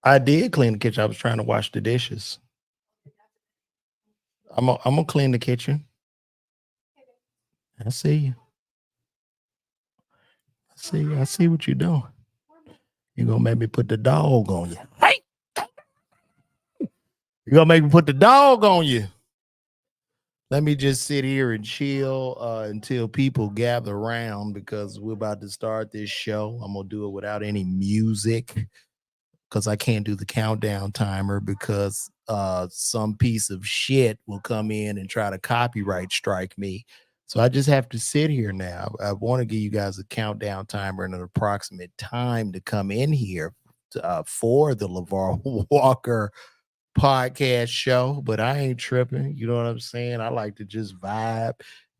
I did clean the kitchen. I was trying to wash the dishes. I'm gonna clean the kitchen. I see you. I see what you're doing. You're gonna make me put the dog on you. Hey, you're gonna make me put the dog on you. Let me just sit here and chill until people gather around because we're about to start this show. I'm gonna do it without any music because I can't do the countdown timer because some piece of shit will come in and try to copyright strike me. So I just have to sit here now. I want to give you guys a countdown timer and an approximate time to come in here for the LaVar Walker podcast show, but I ain't tripping. You know what I'm saying? I like to just vibe,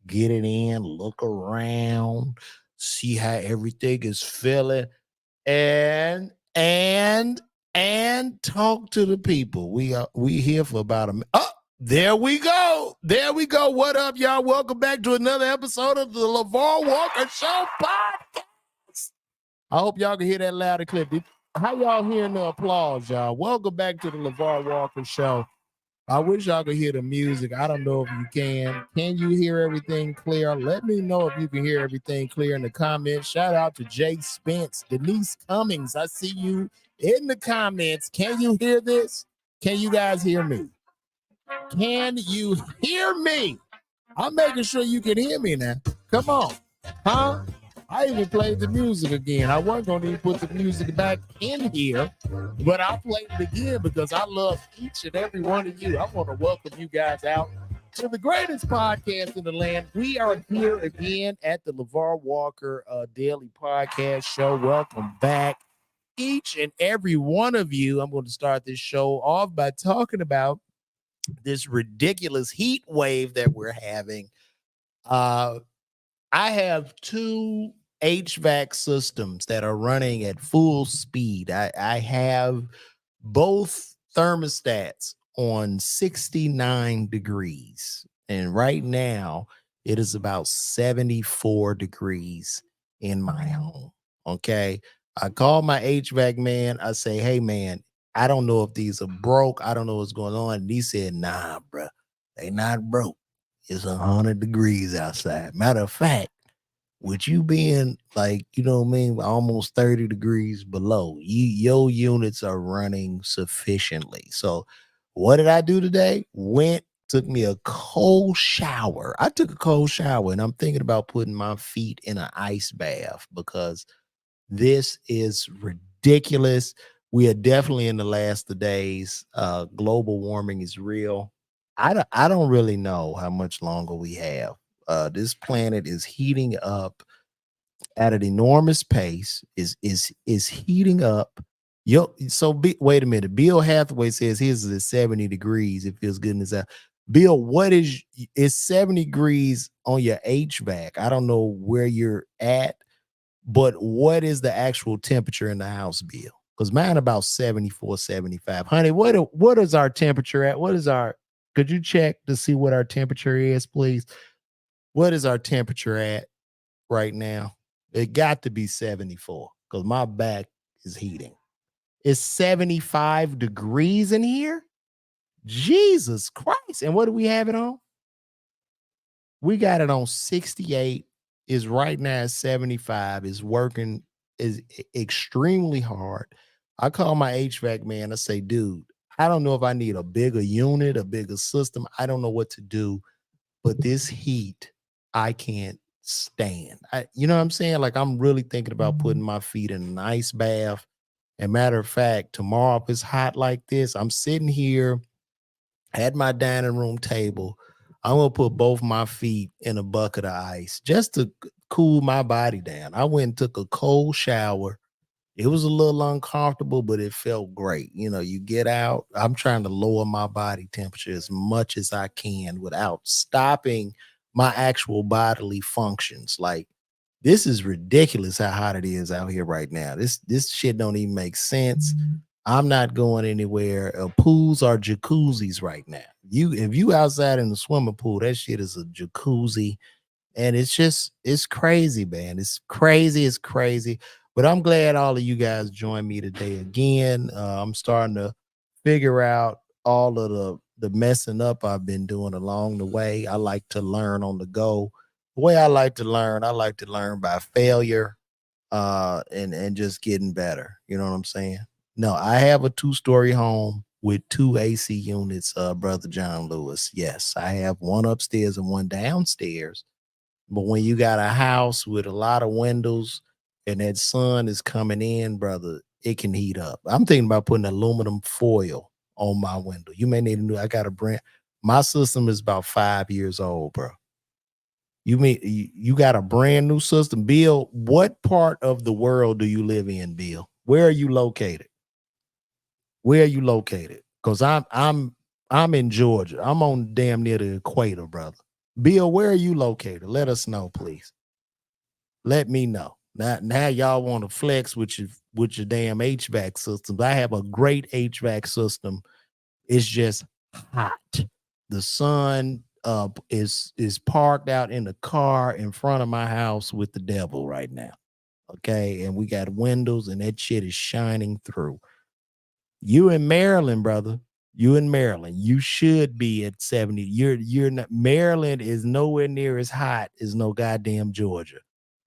get it in, look around, see how everything is feeling, and and talk to the people. We here for about a minute. Oh, there we go. There we go. What up, y'all? Welcome back to another episode of the LaVar Walker Show podcast. I hope y'all can hear that loud and clear. How y'all hearing the applause, y'all? Welcome back to the LaVar Walker Show. I wish y'all could hear the music. I don't know if you can. Can you hear everything clear? Let me know if you can hear everything clear in the comments. Shout out to Jay Spence, Denise Cummings. I see you in the comments. Can you hear this? Can you guys hear me? Can you hear me? I'm making sure you can hear me now. Come on. Huh? I even played the music again. I wasn't going to even put the music back in here, but I played it again because I love each and every one of you. I want to welcome you guys out to the greatest podcast in the land. We are here again at the LaVar Walker Daily Podcast Show. Welcome back, each and every one of you. I'm going to start this show off by talking about this ridiculous heat wave that we're having. I have two HVAC systems that are running at full speed. I have both thermostats on 69 degrees. And right now, it is about 74 degrees in my home. Okay. I call my HVAC man. I say, hey, man, I don't know if these are broke. I don't know what's going on. And he said, nah, bro, they not broke. It's 100 degrees outside. Matter of fact, with you being like, you know what I mean, almost 30 degrees below, your units are running sufficiently. So what did I do today? Took me a cold shower. I took a cold shower and I'm thinking about putting my feet in an ice bath because this is ridiculous. We are definitely in the last of days. Global warming is real. I don't really know how much longer we have. This planet is heating up at an enormous pace. Is heating up. Wait a minute. Bill Hathaway says his is at 70 degrees. It feels good in his house. Bill, what is 70 degrees on your HVAC? I don't know where you're at, but what is the actual temperature in the house, Bill? Because mine about 74, 75. Honey, what is our temperature at? Could you check to see what our temperature is, please? What is our temperature at right now? It got to be 74 because my back is heating. It's 75 degrees in here. Jesus Christ. And what do we have it on? We got it on 68. Is right now at 75. Is working is extremely hard. I call my HVAC man. I say, dude, I don't know if I need a bigger unit, a bigger system. I don't know what to do, but this heat, I can't stand. You know what I'm saying? Like, I'm really thinking about putting my feet in an ice bath. And matter of fact, tomorrow, if it's hot like this, I'm sitting here at my dining room table. I'm gonna put both my feet in a bucket of ice just to cool my body down. I went and took a cold shower. It was a little uncomfortable, but it felt great. You know, you get out. I'm trying to lower my body temperature as much as I can without stopping my actual bodily functions. Like, this is ridiculous how hot it is out here right now. This shit don't even make sense. I'm not going anywhere. Pools are jacuzzis right now. If you outside in the swimming pool, that shit is a jacuzzi. And it's crazy, man. It's crazy. But I'm glad all of you guys joined me today again. I'm starting to figure out all of the messing up I've been doing along the way. I like to learn on the go. The way I like to learn by failure, and just getting better. You know what I'm saying? No, I have a two-story home with two AC units, brother John Lewis. Yes, I have one upstairs and one downstairs. But when you got a house with a lot of windows and that sun is coming in, brother, it can heat up. I'm thinking about putting aluminum foil on my window. You may need a new, I got a brand. My system is about 5 years old, bro. You mean you got a brand new system, Bill? What part of the world do you live in, Bill? Where are you located? Where are you located? Because I'm in Georgia. I'm on damn near the equator, brother. Bill, where are you located? Let us know, please. Let me know. Now y'all want to flex with your damn HVAC systems. I have a great HVAC system. It's just hot. The sun is parked out in the car in front of my house with the devil right now. Okay, and we got windows and that shit is shining through. You in Maryland, brother. You in Maryland. You should be at 70. You're not, Maryland is nowhere near as hot as no goddamn Georgia.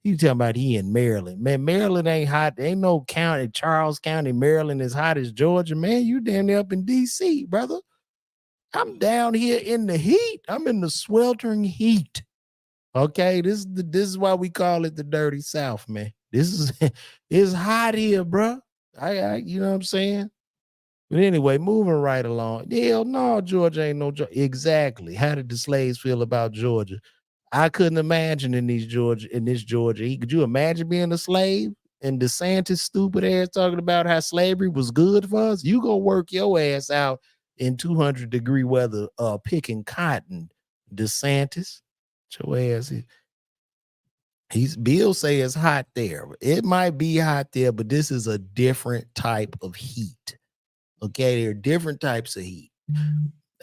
You talking about he in Maryland. Man, Maryland ain't hot. Ain't no county, Charles County, Maryland as hot as Georgia. Man, you down there up in DC, brother. I'm down here in the heat. I'm in the sweltering heat. Okay, this is why we call it the dirty South, man. This is it's hot here, bro. I you know what I'm saying? But anyway, moving right along. Hell no, Georgia ain't no Georgia. Exactly. How did the slaves feel about Georgia? I couldn't imagine in this Georgia. Could you imagine being a slave? And DeSantis stupid ass talking about how slavery was good for us. You go work your ass out in 200-degree weather, picking cotton. DeSantis, your ass. He's Bill say it's hot there. It might be hot there, but this is a different type of heat. Okay, there are different types of heat.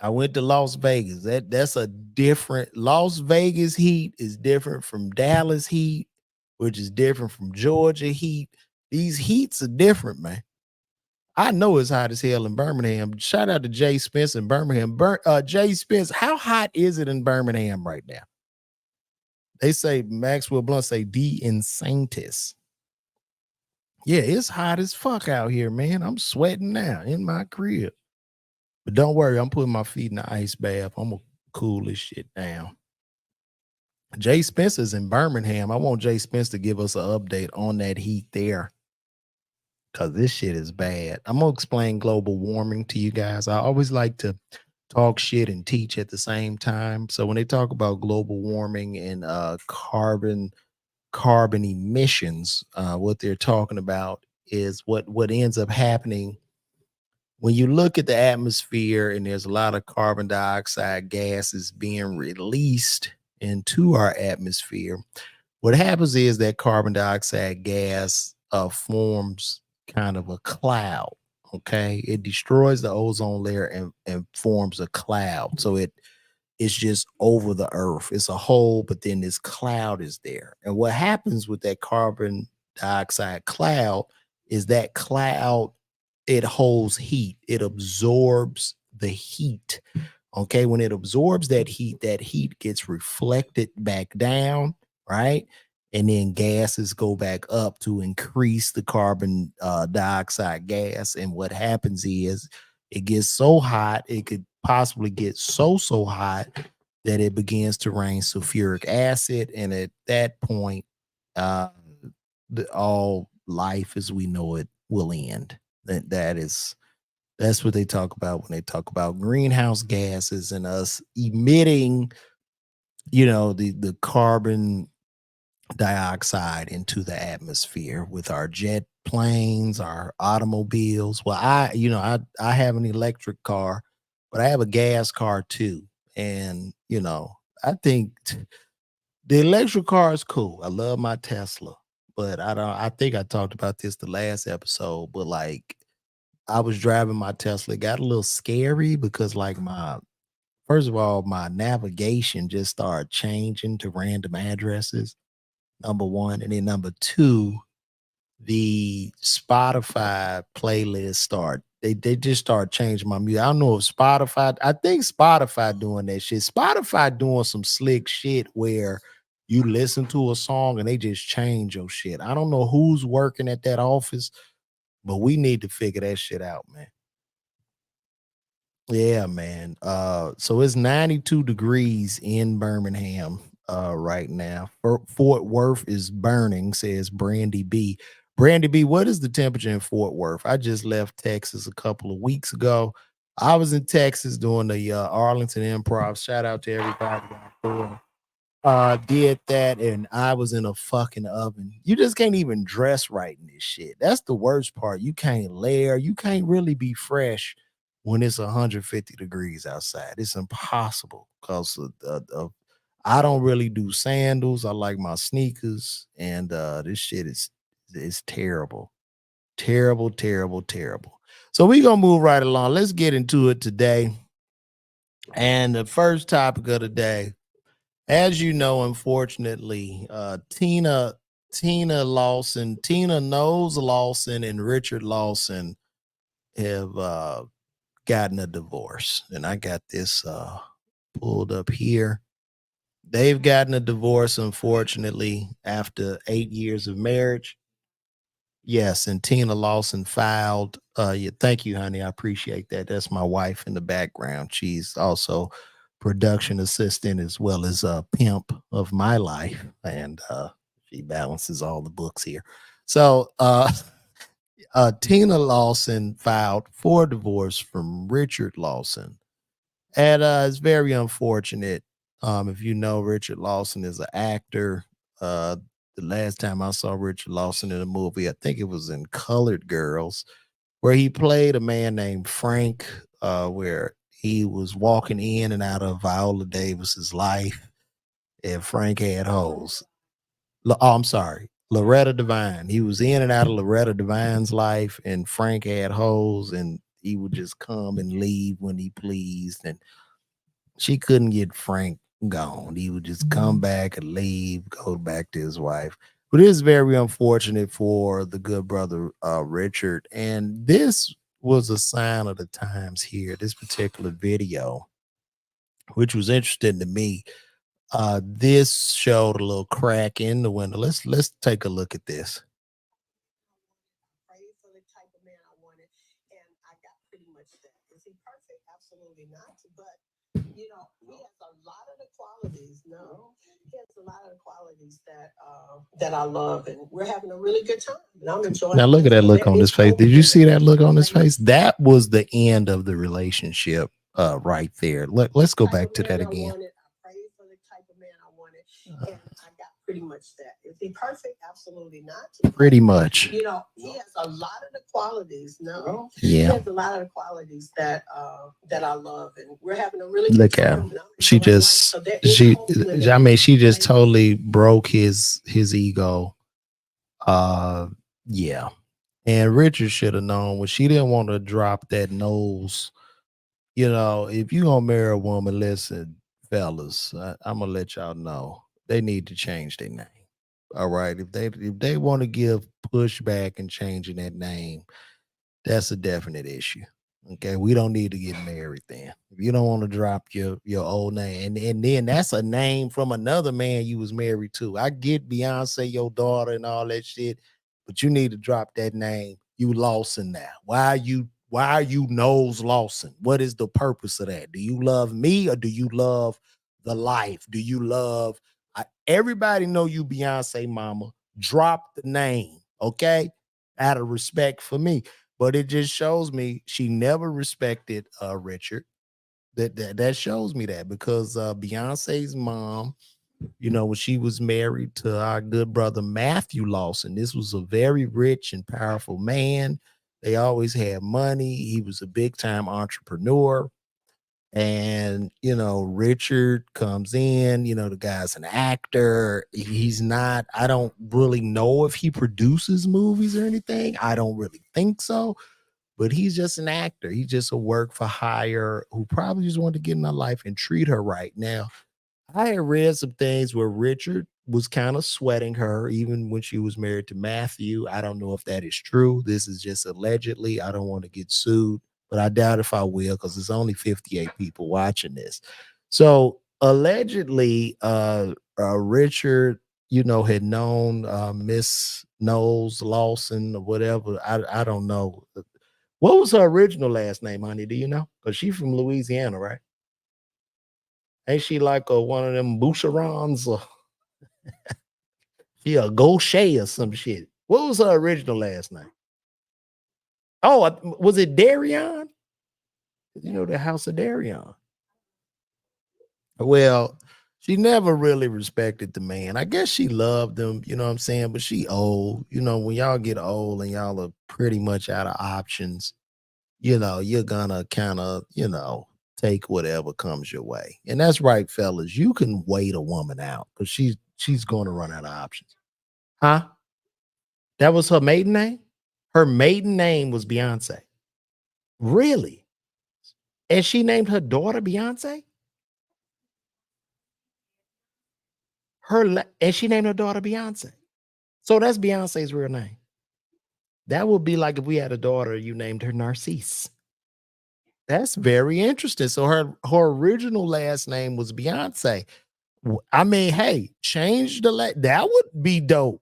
I went to Las Vegas. That's a different Las Vegas heat is different from Dallas heat, which is different from Georgia heat. These heats are different, man. I know it's hot as hell in Birmingham. Shout out to Jay Spence in Birmingham. Jay Spence, how hot is it in Birmingham right now? They say Maxwell Blunt say D in Saintis. Yeah, it's hot as fuck out here, man. I'm sweating now in my crib. But don't worry, I'm putting my feet in the ice bath. I'm gonna cool this shit down. Jay Spencer's in Birmingham. I want Jay Spence to give us an update on that heat there. Cause this shit is bad. I'm gonna explain global warming to you guys. I always like to talk shit and teach at the same time. So when they talk about global warming and carbon emissions, what they're talking about is what ends up happening when you look at the atmosphere and there's a lot of carbon dioxide gases being released into our atmosphere. What happens is that carbon dioxide gas forms kind of a cloud. Okay, it destroys the ozone layer and forms a cloud. So it's just over the earth. It's a hole, but then this cloud is there. And what happens with that carbon dioxide cloud is that cloud, it holds heat. It absorbs the heat. Okay, when it absorbs that heat gets reflected back down, right? And then gases go back up to increase the carbon dioxide gas. And what happens is it gets so hot, it could possibly get so hot that it begins to rain sulfuric acid. And at that point, uh, all life as we know it will end. That's what they talk about when they talk about greenhouse gases and us emitting, the carbon dioxide into the atmosphere with our jet planes, our automobiles. Well, I have an electric car, but I have a gas car too. And, I think the electric car is cool. I love my Tesla, but I think I talked about this the last episode, but like I was driving my Tesla, it got a little scary because like first of all, my navigation just started changing to random addresses. Number one. And then number two, the Spotify playlist they just start changing my music. I don't know if Spotify, I think Spotify doing that shit. Spotify doing some slick shit where you listen to a song and they just change your shit. I don't know who's working at that office, but we need to figure that shit out, man. Yeah, man. So it's 92 degrees in Birmingham right now. Fort Worth is burning, says Brandy B. Brandy B, what is the temperature in Fort Worth? I just left Texas a couple of weeks ago. I was in Texas doing the Arlington Improv. Shout out to everybody out there. Did that and I was in a fucking oven. You just can't even dress right in this shit. That's the worst part. You can't layer, you can't really be fresh when it's 150 degrees outside. It's impossible because I don't really do sandals. I like my sneakers, and this shit is terrible. Terrible, terrible, terrible. So we gonna move right along. Let's get into it today. And the first topic of the day, as you know, unfortunately, Tina Lawson, Tina knows Lawson and Richard Lawson have gotten a divorce. And I got this pulled up here. They've gotten a divorce, unfortunately, after 8 years of marriage. Yes, and Tina Lawson filed. Yeah, thank you, honey. I appreciate that. That's my wife in the background. She's also production assistant as well as a pimp of my life, and she balances all the books here. So, Tina Lawson filed for divorce from Richard Lawson, and it's very unfortunate. If you know, Richard Lawson is an actor. Uh, the last time I saw Richard Lawson in a movie, I think it was in Colored Girls, where he played a man named Frank, where he was walking in and out of Viola Davis's life, and Frank had hoes. Oh, I'm sorry, Loretta Devine. He was in and out of Loretta Devine's life, and Frank had hoes, and he would just come and leave when he pleased, and she couldn't get Frank gone. He would just come back and leave, go back to his wife. But it is very unfortunate for the good brother Richard. And this was a sign of the times here, this particular video, which was interesting to me. This showed a little crack in the window. Let's take a look at this. That I love, and we're having a really good time. And I'm enjoying. Now look at that look on his face. Did you see that look on his face? That was the end of the relationship, right there. Let's go back to that again. Pretty much that. Is he perfect? Absolutely not. Pretty much. You know, he has a lot of the qualities. No, yeah, he has a lot of the qualities that I love, and we're having a really look at him. She just I mean, she just totally broke his ego. Yeah, and Richard should have known when she didn't want to drop that nose. You know, if you gonna marry a woman, listen, fellas, I'm gonna let y'all know they need to change their name. All right, if they want to give pushback and changing that name, that's a definite issue. Okay, we don't need to get married then. If you don't want to drop your old name, and then that's a name from another man you was married to. I get Beyonce, your daughter, and all that shit, but you need to drop that name. You Lawson now. Why are you Knowles Lawson? What is the purpose of that? Do you love me or do you love the life? Do you love everybody know you Beyonce mama? Drop the name, okay? Out of respect for me. But it just shows me she never respected Richard. That shows me that because Beyonce's mom, you know, when she was married to our good brother Matthew Lawson, this was a very rich and powerful man. They always had money. He was a big time entrepreneur. And you know, Richard comes in, you know, the guy's an actor. He's not, I don't really know if he produces movies or anything. I don't really think so, but he's just an actor. He's just a work for hire who probably just wanted to get in her life and treat her right. Now, I had read some things where Richard was kind of sweating her even when she was married to Matthew. I don't know if that is true. This is just allegedly. I don't want to get sued, but I doubt if I will because there's only 58 people watching this. So allegedly, Richard, had known Miss Knowles Lawson or whatever. I don't know. What was her original last name, honey? Do you know? Because she's from Louisiana, right? Ain't she like one of them Boucherons or she a Gaucher or some shit? What was her original last name? Oh, was it Darion? The House of Darion. Well, she never really respected the man. I guess she loved him, you know what I'm saying? But she old. When y'all get old and y'all are pretty much out of options, you're gonna kind of, take whatever comes your way. And that's right, fellas. You can wait a woman out because she's gonna run out of options. Huh? That was her maiden name? Her maiden name was Beyonce. Really? And she named her daughter Beyonce? And she named her daughter Beyonce. So that's Beyonce's real name. That would be like if we had a daughter, you named her Narcisse. That's very interesting. So her original last name was Beyonce. I mean, hey, change that would be dope.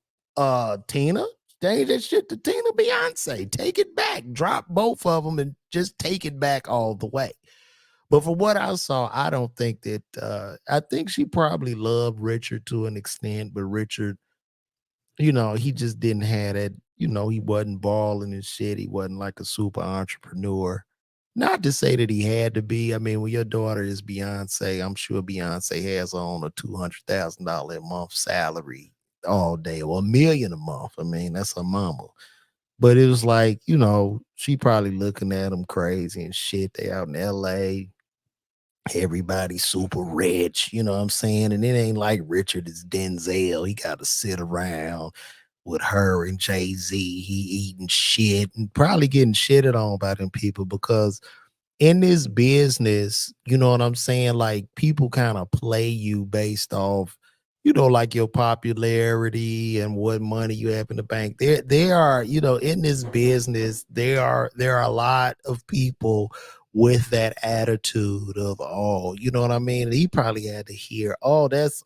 Tina, change that shit to Tina Beyonce. Take it back. Drop both of them and just take it back all the way. But for what I saw, I don't think that I think she probably loved Richard to an extent, but Richard, he just didn't have that, he wasn't balling and shit. He wasn't like a super entrepreneur. Not to say that he had to be. I mean, when your daughter is Beyonce, I'm sure Beyonce has on a $200,000 a month salary all day or $1 million a month. I mean, that's her mama. But it was like, she probably looking at him crazy and shit. They out in LA. Everybody's super rich, you know what I'm saying? And it ain't like Richard is Denzel. He got to sit around with her and Jay-Z. He eating shit and probably getting shitted on by them people because in this business, you know what I'm saying? Like people kind of play you based off, like your popularity and what money you have in the bank. There are, in this business, there are a lot of people with that attitude of, oh, you know what I mean? And he probably had to hear, oh, that's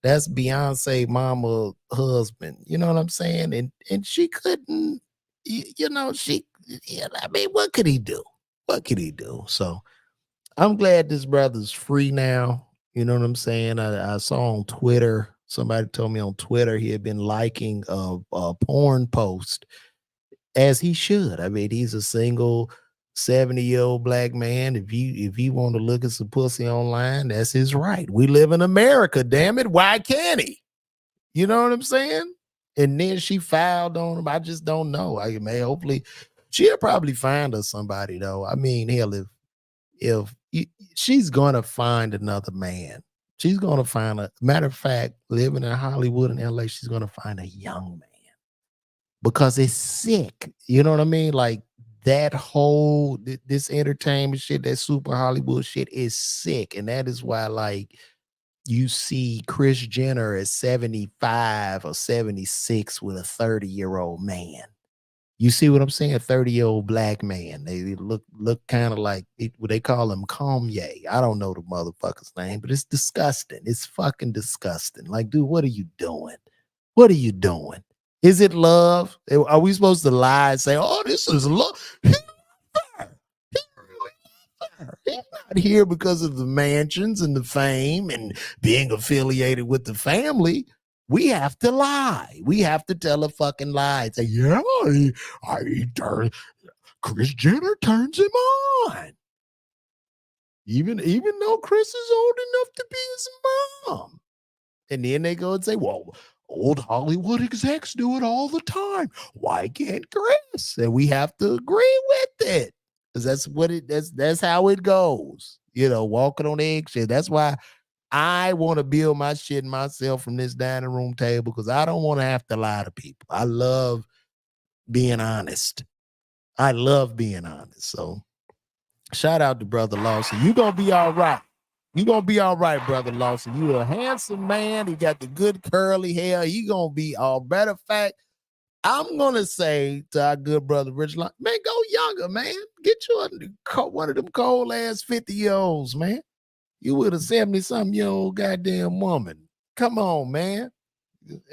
Beyonce mama husband. You know what I'm saying? And she couldn't, she, yeah, I mean, what could he do? What could he do? So I'm glad this brother's free now. You know what I'm saying? I saw on Twitter, somebody told me on Twitter he had been liking a porn post as he should. I mean, he's a single 70-year-old black man. If he want to look at some pussy online, that's his right. We live in America, damn it. Why can't he? You know what I'm saying? And then she filed on him. I just don't know. I may hopefully she'll probably find us somebody though. I mean, hell, she's gonna find another man. She's gonna find a matter of fact, living in Hollywood and LA, she's gonna find a young man because it's sick. You know what I mean? Like that whole this entertainment shit, that super Hollywood shit is sick. And that is why, like, you see Chris Jenner at 75 or 76 with a 30-year-old man. You see what I'm saying? A 30-year-old black man. They look kind of like what they call him Kanye. I don't know the motherfucker's name, but it's disgusting. It's fucking disgusting. Like, dude, what are you doing? What are you doing? Is it love? Are we supposed to lie and say, oh, this is love? He's not here because of the mansions and the fame and being affiliated with the family. We have to lie. We have to tell a fucking lie. Say, yeah, Chris Jenner turns him on. Even though Chris is old enough to be his mom. And then they go and say, well, old Hollywood execs do it all the time. Why can't Chris? And we have to agree with it. Because that's how it goes. Walking on eggshell. That's why I want to build my shit myself from this dining room table because I don't want to have to lie to people. I love being honest. I love being honest. So shout out to Brother Lawson. You gonna be all right. You gonna be all right, brother Lawson. You a handsome man. You got the good curly hair. You gonna be all. Matter of fact, I'm gonna say to our good brother Rich, man, go younger, man. Get you one of them cold ass 50-year-olds, man. You with a 70-something-year-old goddamn woman. Come on, man.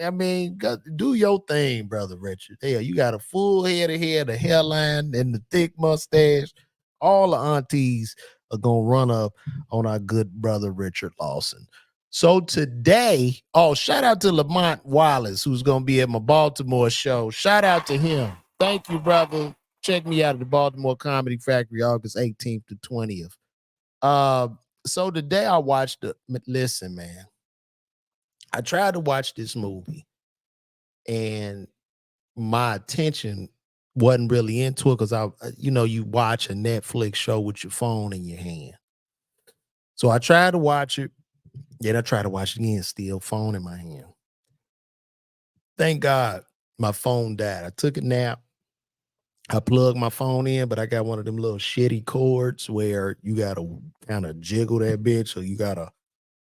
I mean, do your thing, brother Richard. Hell, you got a full head of hair, the hairline, and the thick mustache. All the aunties are gonna run up on our good brother Richard Lawson. So today, oh, shout out to Lamont Wallace, who's gonna be at my Baltimore show. Shout out to him. Thank you, brother. Check me out at the Baltimore Comedy Factory, August 18th to 20th. Uh, so today I watched the listen, man. I tried to watch this movie and my attention wasn't really into it because you watch a Netflix show with your phone in your hand. So I tried to watch it. Then I tried to watch it again, still phone in my hand. Thank God my phone died. I took a nap. I plugged my phone in, but I got one of them little shitty cords where you gotta kind of jiggle that bitch, or you gotta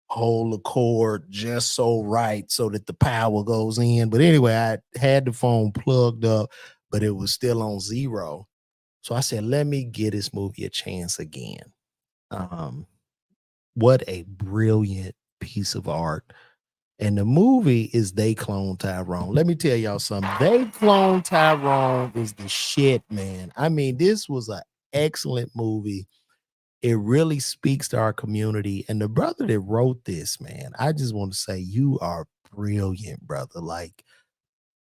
hold the cord just so right so that the power goes in. But anyway, I had the phone plugged up, but it was still on zero. So I said, let me give this movie a chance again. Um, what a brilliant piece of art. And the movie is They Clone Tyrone. Let me tell y'all something. They Clone Tyrone is the shit, man. I mean, this was an excellent movie. It really speaks to our community. And the brother that wrote this, man, I just want to say you are brilliant, brother. Like,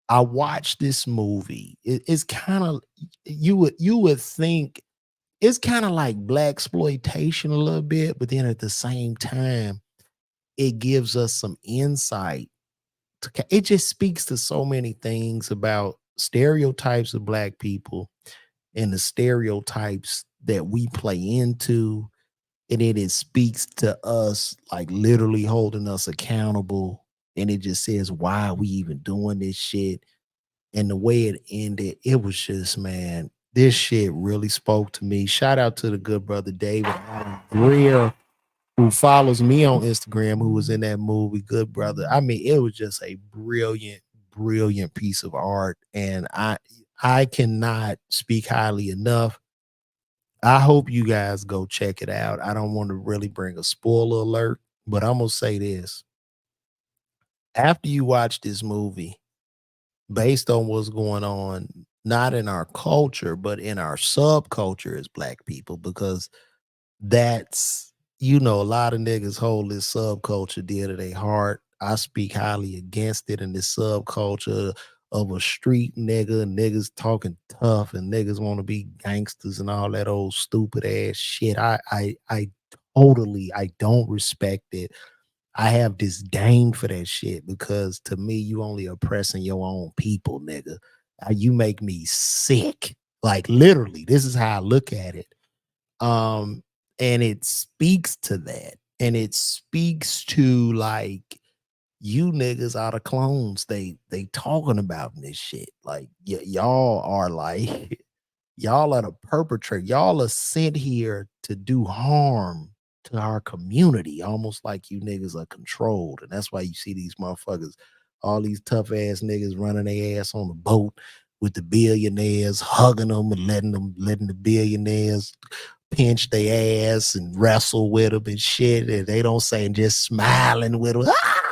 I watched this movie. It's kind of you would think it's kind of like black exploitation a little bit, but then at the same time, it gives us some insight. It just speaks to so many things about stereotypes of black people and the stereotypes that we play into, and it speaks to us, like literally holding us accountable. And it just says why are we even doing this shit. And the way it ended, it was just, man, this shit really spoke to me. Shout out to the good brother David Allen Greer, who follows me on Instagram, who was in that movie. Good brother. I mean, it was just a brilliant, brilliant piece of art. And I cannot speak highly enough. I hope you guys go check it out. I don't want to really bring a spoiler alert, but I'm gonna say this. After you watch this movie, based on what's going on, not in our culture, but in our subculture as black people, because that's, a lot of niggas hold this subculture dear to their heart. I speak highly against it in this subculture of a street nigga, niggas talking tough and niggas want to be gangsters and all that old stupid ass shit. I totally I don't respect it. I have disdain for that shit because to me, you only oppressing your own people, nigga. You make me sick. Like literally, this is how I look at it. Um, and it speaks to that. And it speaks to like you niggas are the clones they talking about in this shit. Like y'all are like y'all are the perpetrator. Y'all are sent here to do harm to our community, almost like you niggas are controlled. And that's why you see these motherfuckers, all these tough ass niggas running their ass on the boat with the billionaires, hugging them and letting the billionaires pinch their ass and wrestle with them and shit. And they don't say, and just smiling with them. Ah,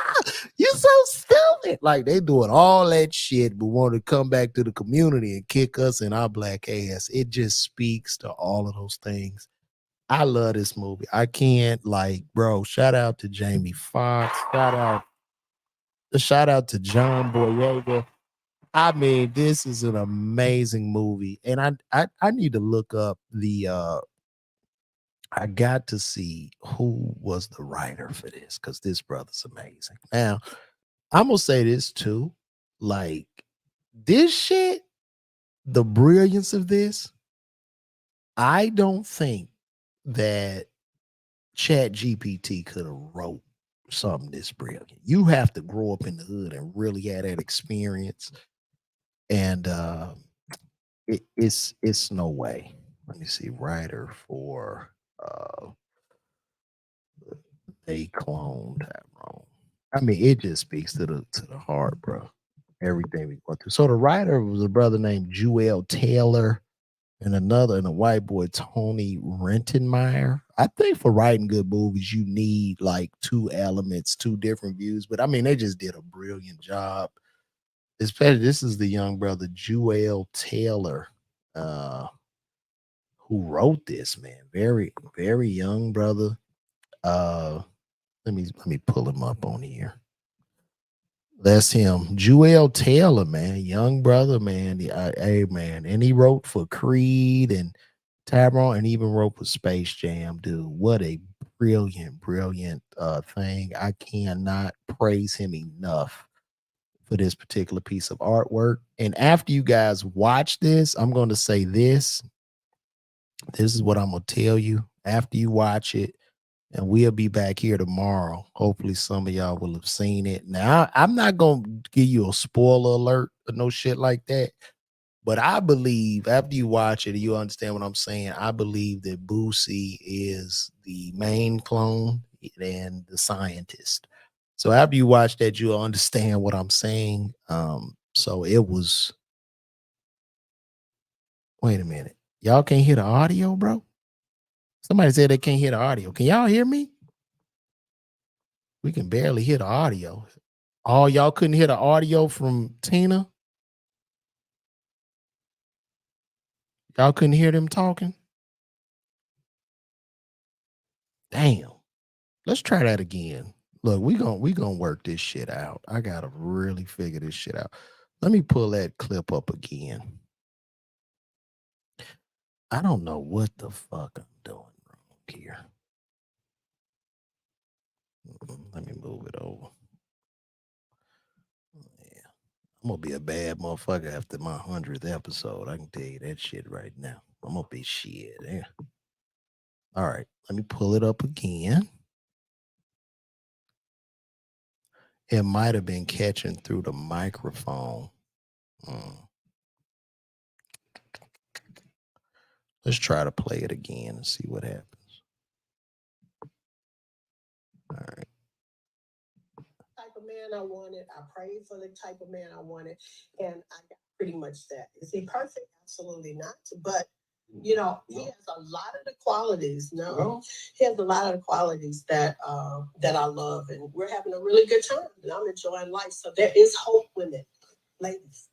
you so stupid. Like they doing all that shit, but want to come back to the community and kick us in our black ass. It just speaks to all of those things. I love this movie. I can't like, bro. Shout out to Jamie Foxx. Shout out to John Boyega. I mean, this is an amazing movie, and I need to look up the I got to see who was the writer for this because this brother's amazing. Now, I'm gonna say this too. Like this shit, the brilliance of this, I don't think that Chat GPT could have wrote something this brilliant. You have to grow up in the hood and really have that experience. And it's no way. Let me see, writer for They cloned Tyrone. I mean, it just speaks to the heart, bro. Everything we went through. So the writer was a brother named Jewel Taylor and a white boy, Tony Rentenmeyer. I think for writing good movies, you need like two elements, two different views. But I mean, they just did a brilliant job. Especially this is the young brother, Jewel Taylor, uh, who wrote this, man. Very, very young brother. Uh let me pull him up on here. That's him, Jewel Taylor, man, young brother, man. Hey, man, and he wrote for Creed and Tyrone, and even wrote for Space Jam, dude. What a brilliant, brilliant thing! I cannot praise him enough for this particular piece of artwork. And after you guys watch this, I'm going to say this. This is what I'm going to tell you after you watch it, and we'll be back here tomorrow. Hopefully, some of y'all will have seen it. Now, I'm not gonna give you a spoiler alert or no shit like that, but I believe after you watch it, you understand what I'm saying. I believe that Boosie is the main clone and the scientist. So after you watch that, you'll understand what I'm saying. So it was. Wait a minute, y'all can't hear the audio, bro. Somebody said they can't hear the audio. Can y'all hear me? We can barely hear the audio. Oh, y'all couldn't hear the audio from Tina? Y'all couldn't hear them talking? Damn. Let's try that again. Look, we gonna work this shit out. I gotta really figure this shit out. Let me pull that clip up again. I don't know what the fuck I'm doing wrong here. Let me move it over. Yeah. I'm gonna be a bad motherfucker after my 100th episode. I can tell you that shit right now. I'm gonna be shit. Yeah. All right, let me pull it up again. It might have been catching through the microphone. Mm. Let's try to play it again and see what happens. All right. Type of man I wanted. I prayed for the type of man I wanted, and I got pretty much that. Is he perfect? Absolutely not. But he has a lot of the qualities. No, he has a lot of the qualities that I love, and we're having a really good time, and I'm enjoying life. So there is hope, women, ladies.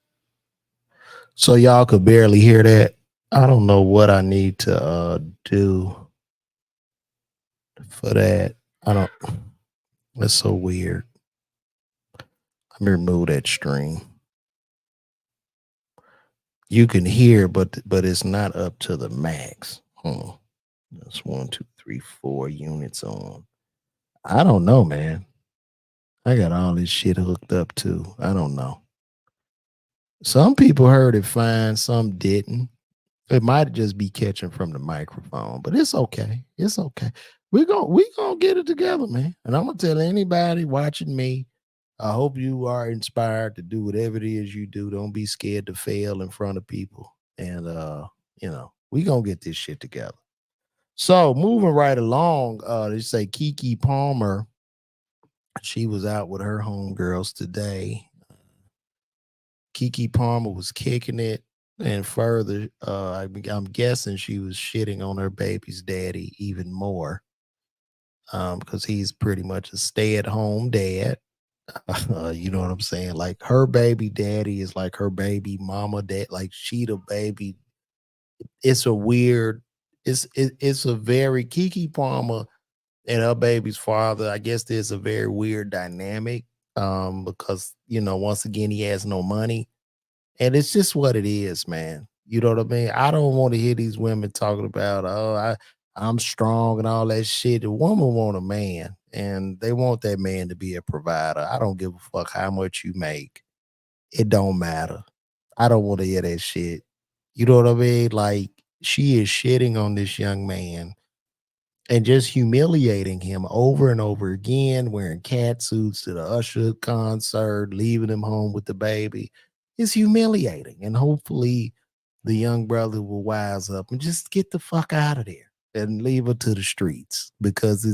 So y'all could barely hear that. I don't know what I need to do for that. I don't. That's so weird. Let me remove that stream. You can hear, but it's not up to the max. That's 1, 2, 3, 4 units on. I don't know, man. I got all this shit hooked up too. I don't know. Some people heard it fine, some didn't. It might just be catching from the microphone, but it's okay. It's okay. We gonna get it together, man. And I'm gonna tell anybody watching me, I hope you are inspired to do whatever it is you do. Don't be scared to fail in front of people. And we gonna get this shit together. So moving right along, they say Keke Palmer, she was out with her homegirls today. Keke Palmer was kicking it, and further, I'm guessing she was shitting on her baby's daddy even more, because he's pretty much a stay-at-home dad. You know what I'm saying? Like her baby daddy is like her baby mama dad. Like she the baby. It's a weird. It's a very Keke Palmer and her baby's father. I guess there's a very weird dynamic. Because once again he has no money, and it's just what it is, man. You know what I mean? I don't want to hear these women talking about, oh, I'm strong and all that shit. The woman want a man, and they want that man to be a provider. I don't give a fuck how much you make. It don't matter. I don't want to hear that shit. You know what I mean? Like she is shitting on this young man and just humiliating him over and over again, wearing cat suits to the Usher concert, leaving him home with the baby. It's humiliating. And hopefully the young brother will wise up and just get the fuck out of there. and leave her to the streets because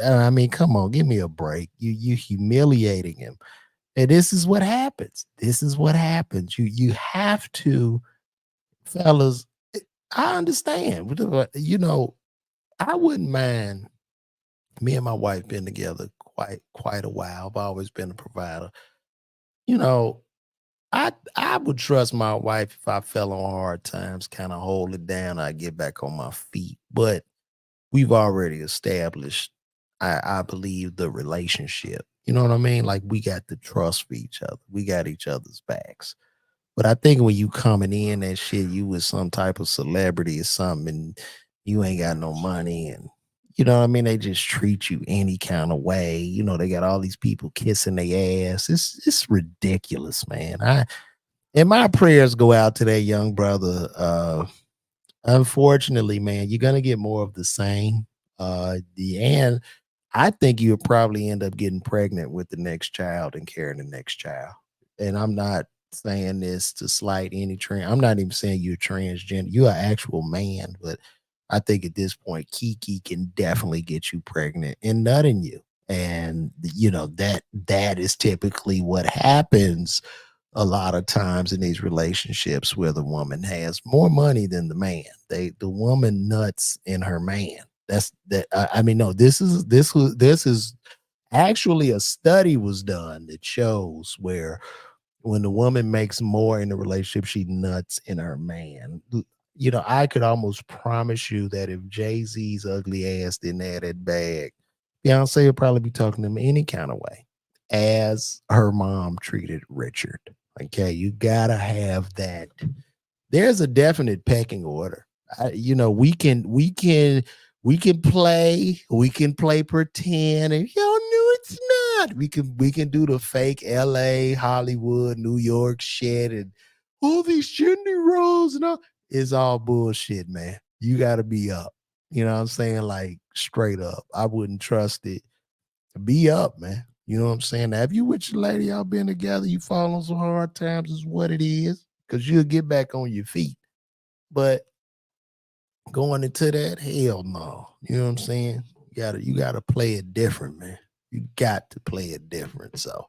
I mean, come on, give me a break. You humiliating him. And this is what happens. This is what happens. You have to, fellas. I understand. You know, I wouldn't mind me and my wife been together quite a while. I've always been a provider. You know, I would trust my wife if I fell on hard times, kind of hold it down, I get back on my feet. But we've already established, I believe, the relationship. You know what I mean? Like we got the trust for each other. We got each other's backs. But I think when you coming in that shit, you was some type of celebrity or something, and you ain't got no money, and you know what I mean. They just treat you any kind of way. You know they got all these people kissing their ass. It's ridiculous, man. And my prayers go out to that young brother. Unfortunately, man, you're gonna get more of the same. The and I think you'll probably end up getting pregnant with the next child and carrying the next child. And I'm not saying this to slight any trans. I'm not even saying you're transgender. You're an actual man, but I think at this point, Keke can definitely get you pregnant and nutting you. And you know that is typically what happens a lot of times in these relationships where the woman has more money than the man. The woman nuts in her man. That's that. I mean, no. This is actually a study was done that shows where when the woman makes more in the relationship, she nuts in her man. You know, I could almost promise you that if Jay Z's ugly ass didn't have that bag, Beyonce would probably be talking to him any kind of way, as her mom treated Richard. Okay, you gotta have that. There's a definite pecking order. You know, we can play pretend, and y'all knew it's not. We can do the fake L.A., Hollywood, New York shit, and all these gender roles and all. It's all bullshit, man. You got to be up. You know what I'm saying? Like straight up. I wouldn't trust it. Be up, man. You know what I'm saying? Now, if you with your lady, y'all been together, you fall on some hard times, is what it is, because you'll get back on your feet. But going into that, hell no. You know what I'm saying? You gotta play it different, man. You got to play it different. So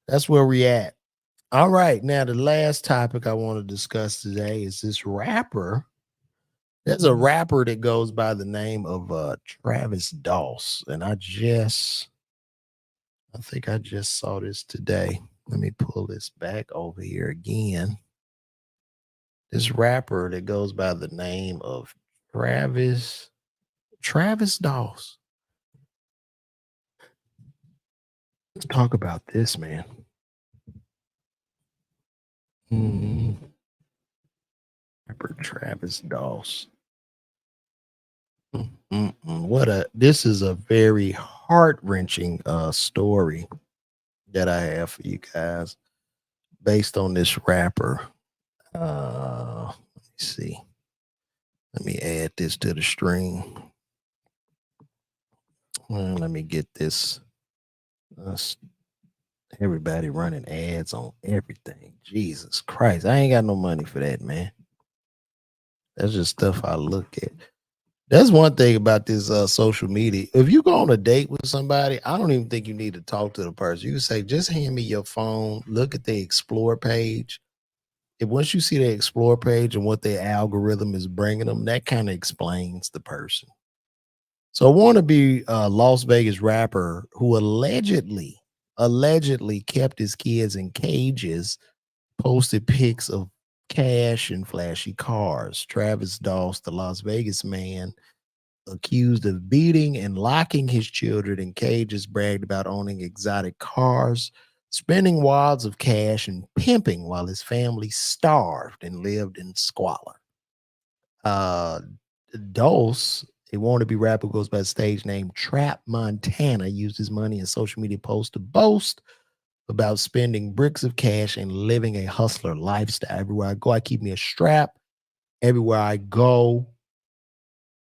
that's where we at. All right. Now the last topic I want to discuss today is this rapper. There's a rapper that goes by the name of Travis Doss. And I think I just saw this today. Let me pull this back over here again. This rapper that goes by the name of Travis Doss. Let's talk about this, man. Mhm. Rapper Travis Doss. What a this is a very heart-wrenching story that I have for you guys based on this rapper. Let me see. Let me add this to the stream. Let me get this. Uh, Everybody running ads on everything. Jesus Christ. I ain't got no money for that, man. That's just stuff I look at. That's one thing about this social media. If you go on a date with somebody, I don't even think you need to talk to the person. You can say, just hand me your phone, look at the explore page. If once you see the explore page and what their algorithm is bringing them, that kind of explains the person. So I want to be a Las Vegas rapper who allegedly kept his kids in cages, posted pics of cash and flashy cars. Travis Doss, the Las Vegas man, accused of beating and locking his children in cages, bragged about owning exotic cars, spending wads of cash, and pimping while his family starved and lived in squalor. Uh, Dose, a wannabe rapper, goes by the stage name Trap Montana, used his money in social media posts to boast about spending bricks of cash and living a hustler lifestyle. Everywhere I go, I keep me a strap. Everywhere I go,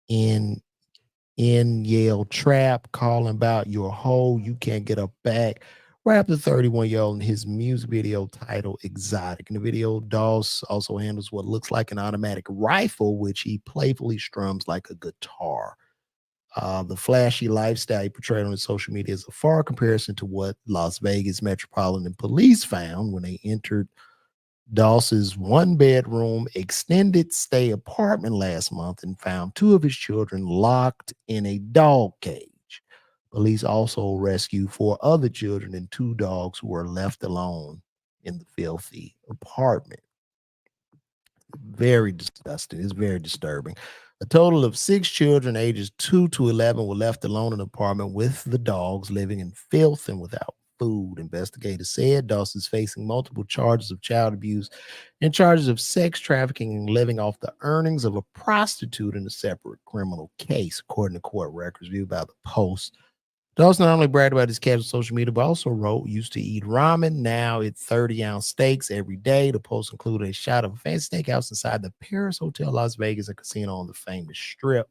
in Yale Trap, calling about your hoe, you can't get a back. Rapped the 31-year-old in his music video titled Exotic. In the video, Doss also handles what looks like an automatic rifle, which he playfully strums like a guitar. The flashy lifestyle he portrayed on his social media is a far comparison to what Las Vegas Metropolitan Police found when they entered Doss's one bedroom extended stay apartment last month and found two of his children locked in a dog cage. Police also rescued four other children and two dogs who were left alone in the filthy apartment. Very disgusting. It's very disturbing. A total of six children, ages 2 to 11, were left alone in an apartment with the dogs, living in filth and without food. Investigators said Dawson is facing multiple charges of child abuse and charges of sex trafficking and living off the earnings of a prostitute in a separate criminal case, according to court records viewed by the Post. Dawson not only bragged about his cats on social media, but also wrote, used to eat ramen. Now it's 30-ounce steaks every day. The post included a shot of a fancy steakhouse inside the Paris Hotel Las Vegas, a casino on the famous strip.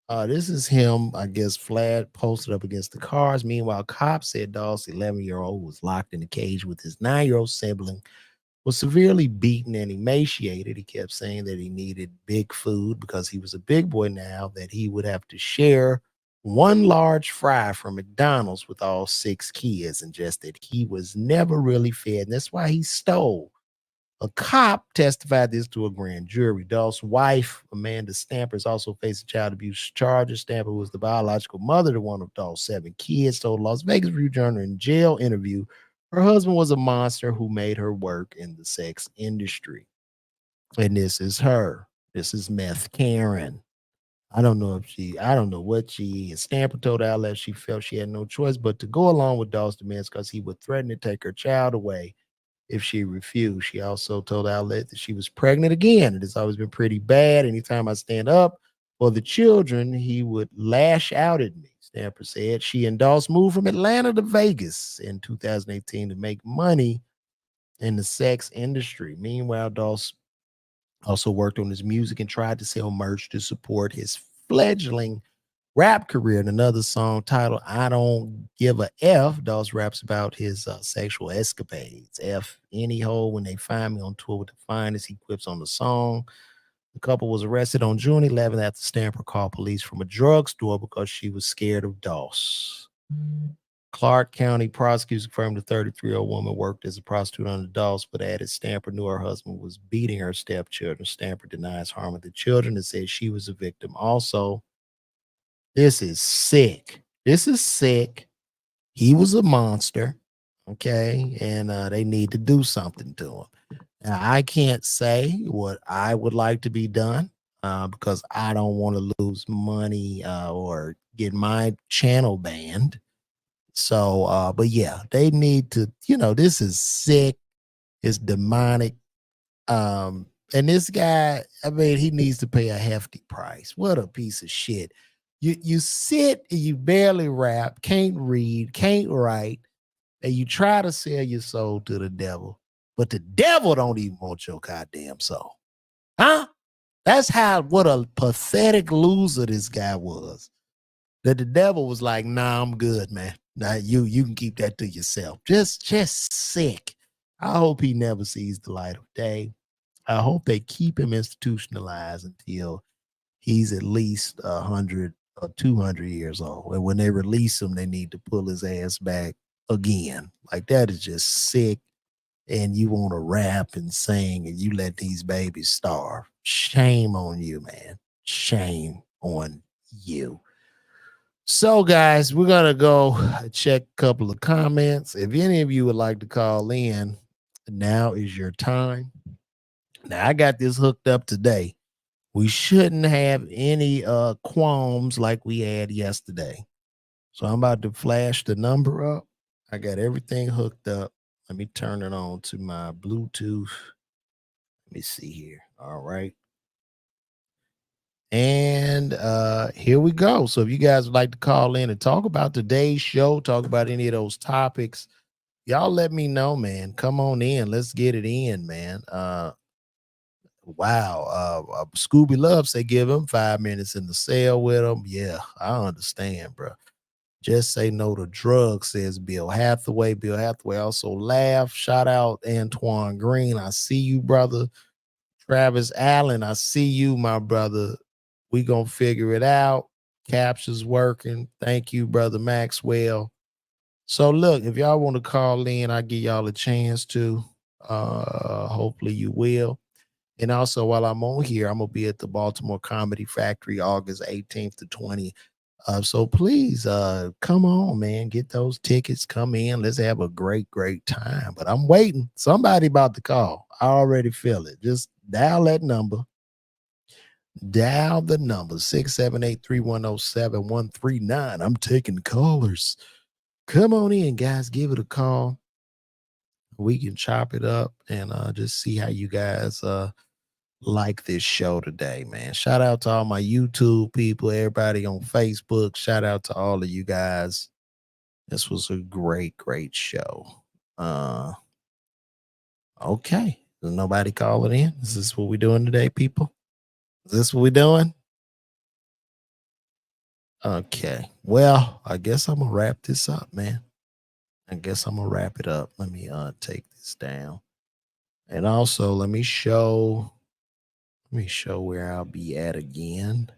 This is him, I guess, flat posted up against the cars. Meanwhile, cops said Dawson's 11-year-old was locked in a cage with his 9-year-old sibling, was severely beaten and emaciated. He kept saying that he needed big food because he was a big boy now, that he would have to share one large fry from McDonald's with all six kids, and just that he was never really fed. And that's why he stole. A cop testified this to a grand jury. Dawson's wife, Amanda Stamper, is also facing child abuse charges. Stamper, who was the biological mother to one of Dawson's 7 kids, told Las Vegas Review-Journal in jail interview her husband was a monster who made her work in the sex industry. And this is her. This is Meth Karen. I don't know what she is. Stamper told the outlet she felt she had no choice but to go along with Dawson's demands because he would threaten to take her child away if she refused. She also told the outlet that she was pregnant again. It has always been pretty bad. Anytime I stand up for the children, he would lash out at me. Stamper said she and Dawson moved from Atlanta to Vegas in 2018 to make money in the sex industry. Meanwhile, Dawson also worked on his music and tried to sell merch to support his fledgling rap career. In another song titled I Don't Give a F, Dawes raps about his sexual escapades. F any hole when they find me on tour with the finest, he quips on the song. The couple was arrested on June 11th after Stamper called police from a drugstore because she was scared of Dawes. Clark County prosecutors confirmed the 33-year-old woman worked as a prostitute under Dawes, but added Stamper knew her husband was beating her stepchildren. Stamper denies harming the children and said she was a victim. Also, this is sick. This is sick. He was a monster. Okay. And they need to do something to him. Now, I can't say what I would like to be done because I don't want to lose money or get my channel banned. So, but yeah, they need to, this is sick. It's demonic. And this guy, I mean, he needs to pay a hefty price. What a piece of shit. You sit and you barely rap, can't read, can't write, and you try to sell your soul to the devil, but the devil don't even want your goddamn soul. Huh? That's what a pathetic loser this guy was. That the devil was like, nah, I'm good, man. Nah, you can keep that to yourself. Just sick. I hope he never sees the light of day. I hope they keep him institutionalized until he's at least 100 or 200 years old. And when they release him, they need to pull his ass back again. Like, that is just sick. And you want to rap and sing and you let these babies starve. Shame on you, man. Shame on you. So, guys, we're going to go check a couple of comments. If any of you would like to call in, now is your time. Now, I got this hooked up today. We shouldn't have any qualms like we had yesterday. So I'm about to flash the number up. I got everything hooked up. Let me turn it on to my Bluetooth. Let me see here. All right. And here we go. So if you guys would like to call in and talk about today's show, talk about any of those topics, y'all let me know, man. Come on in. Let's get it in, man. Wow. Scooby Love say give him 5 minutes in the cell with him. Yeah, I understand, bro. Just say no to drugs, says Bill Hathaway. Bill Hathaway also laughed. Shout out Antoine Green. I see you, brother. Travis Allen, I see you, my brother. We gonna figure it out. Captions working. Thank you, brother Maxwell. So look, if y'all want to call in, I'll give y'all a chance to. Hopefully you will. And also, while I'm on here, I'm gonna be at the Baltimore Comedy Factory August 18th to 20th. So please come on, man. Get those tickets. Come in. Let's have a great, great time. But I'm waiting. Somebody about to call. I already feel it. Just dial that number. Dial the number 678-310-7139. I'm taking callers. Come on in, guys. Give it a call. We can chop it up and just see how you guys like this show today, man. Shout out to all my YouTube people, everybody on Facebook. Shout out to all of you guys. This was a great, great show. Okay. There's nobody calling in. Is this what we're doing today, people? Is this what we're doing? Okay. Well, I guess I'm gonna wrap this up, man. I guess I'm gonna wrap it up. Let me take this down. And also let me show where I'll be at again.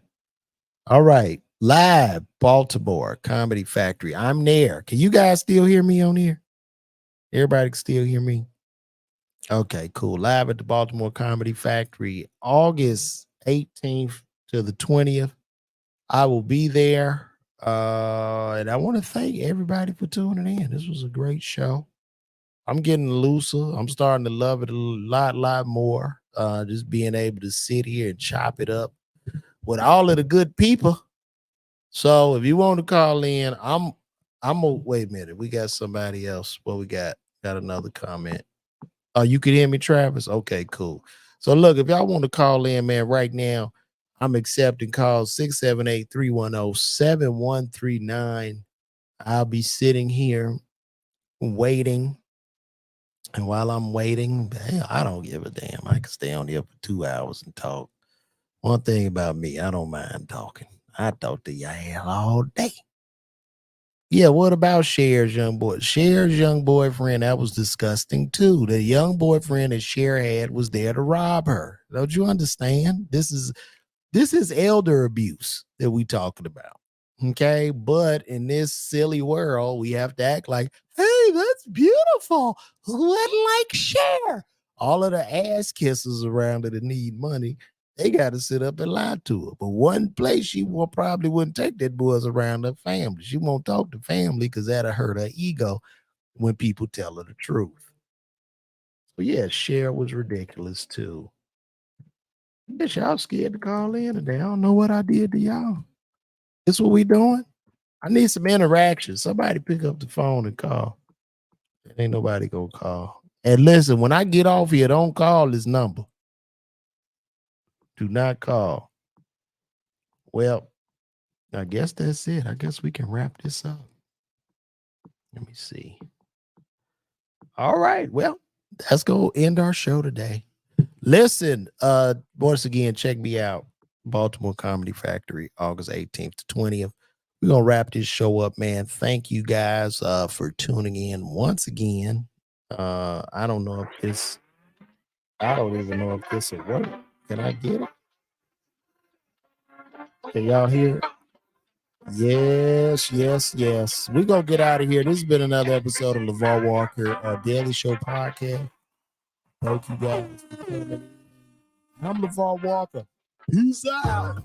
All right. Live Baltimore Comedy Factory. I'm there. Can you guys still hear me on here? Everybody can still hear me? Okay, cool. Live at the Baltimore Comedy Factory, August 18th to the 20th. I will be there. And I want to thank everybody for tuning in. This was a great show. I'm getting looser. I'm starting to love it a lot more. Just being able to sit here and chop it up with all of the good people. So if you want to call in, I'm gonna wait a minute. We got somebody else. What we got? Got another comment. Oh, you can hear me, Travis? Okay, cool. So look, if y'all want to call in, man, right now, I'm accepting calls 678-310-7139. I'll be sitting here waiting. And while I'm waiting, I don't give a damn. I can stay on here for 2 hours and talk. One thing about me, I don't mind talking. I talk to y'all all day. Yeah, what about Cher's young boy? Cher's young boyfriend, that was disgusting too. The young boyfriend that Cher had was there to rob her. Don't you understand? This is elder abuse that we talking about. Okay, but in this silly world, we have to act like, hey, that's beautiful. Who wouldn't like Cher? All of the ass kissers around her that need money, they got to sit up and lie to her. But one place she probably wouldn't take that boys around her family. She won't talk to family because that'll hurt her ego when people tell her the truth. So yeah, Cher was ridiculous too. Bitch, y'all scared to call in today. I don't know what I did to y'all. This what we doing? I need some interaction. Somebody pick up the phone and call. Ain't nobody gonna call. And listen, when I get off here, don't call this number. Do not call. Well, I guess that's it. I guess we can wrap this up. Let me see. All right. Well, that's gonna end our show today. Listen, once again, check me out. Baltimore Comedy Factory, August 18th to 20th. We're gonna wrap this show up, man. Thank you guys for tuning in once again. I don't know if this, I don't even know if this will work. Can I get it? Can y'all hear it? Yes, yes, yes. We're gonna get out of here. This has been another episode of LaVar Walker Daily Show Podcast. Thank you guys for coming in. I'm LaVar Walker. Peace out.